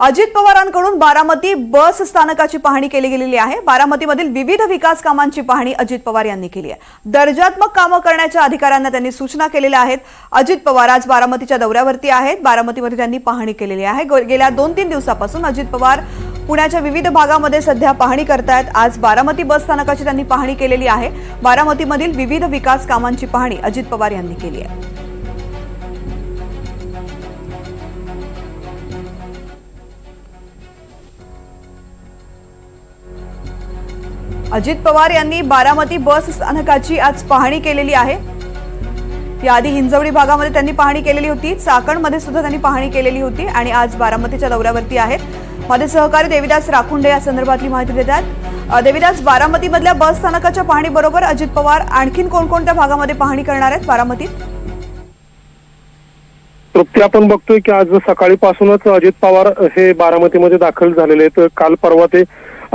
अजित पवारांकडून बारामती बस स्थानकाची पाहणी केली गेलेली आहे। बारामतीमधील विविध विकास कामांची पाहणी अजित पवार यांनी केली आहे। दर्जात्मक कामे करण्याच्या अधिकाऱ्यांना त्यांनी सूचना केलेल्या आहेत। अजित पवार आज बारामतीच्या दौऱ्यावरती आहेत। बारामतीमध्ये त्यांनी पाहणी केलेली आहे। गेल्या 2-3 दिवसापासून अजित पवार पुण्याच्या विविध भागामध्ये सध्या पाहणी करतायत। आज बारामती बस स्थानकाची त्यांनी पाहणी केलेली आहे। बारामतीमधील विविध विकास कामांची पाहणी अजित पवार यांनी केली आहे। अजित पवार यांनी बारामती बस स्थानकाची आज पाहणी केलेली आहे। याआधी हिंजवडी भागामध्ये त्यांनी पाहणी केलेली होती, चाकणमध्ये सुद्धा त्यांनी पाहणी केलेली होती आणि आज बारामतीच्या दौऱ्यावरती आहेत। माझे सहकारी देविदास राखुंडे या संदर्भातली माहिती देतात। देविदास, बारामतीमधल्या बस स्थानकाच्या पाहणीबरोबर अजित पवार आणखीन कोणकोणत्या भागामध्ये पाहणी करणार आहेत बारामतीत? तृप्ती, आपण बघतोय की आज सकाळीपासूनच अजित पवार हे बारामतीमध्ये दाखल झालेले आहेत। काल परवा ते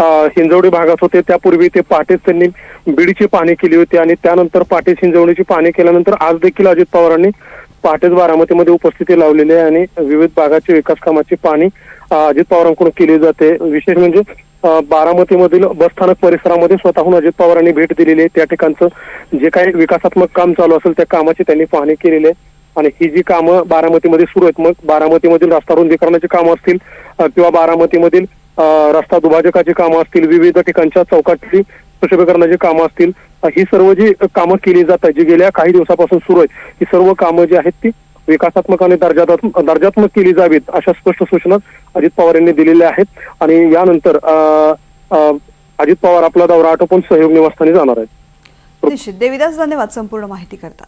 हिंजवडी भागात होते, त्यापूर्वी ते पाटेच त्यांनी बीडची पाहणी केली होती आणि त्यानंतर पाटेच हिंजवडीची पाहणी केल्यानंतर आज देखील अजित पवारांनी पाटेच बारामतीमध्ये उपस्थिती लावलेली आहे आणि विविध भागाची विकास कामाची पाहणी अजित पवारांकडून केली जाते। विशेष म्हणजे बारामतीमधील बसस्थानक परिसरामध्ये स्वतःहून अजित पवारांनी भेट दिलेली आहे। त्या ठिकाणचं जे काही विकासात्मक काम चालू असेल त्या कामाची त्यांनी पाहणी केलेली आहे आणि ही जी कामं बारामतीमध्ये सुरू आहेत, मग बारामतीमधील रस्ता रुंदीकरणाची कामं असतील किंवा बारामतीमधील रस्ता दुभाजकाची कामं असतील, विविध ठिकाणच्या चौकातली सुशोभीकरणाची कामं असतील, ही सर्व जी कामं केली जात आहेत, जी गेल्या काही दिवसापासून सुरू आहेत, ही सर्व कामं जी आहेत ती विकासात्मक आणि दर्जात्मक केली जावीत अशा स्पष्ट सूचना अजित पवार यांनी दिलेल्या आहेत। आणि यानंतर अजित पवार आपला दौरा आटोपून सहयोग निवासस्थानी जाणार आहेत। निश्चित। देविदास, धन्यवाद संपूर्ण माहिती करता।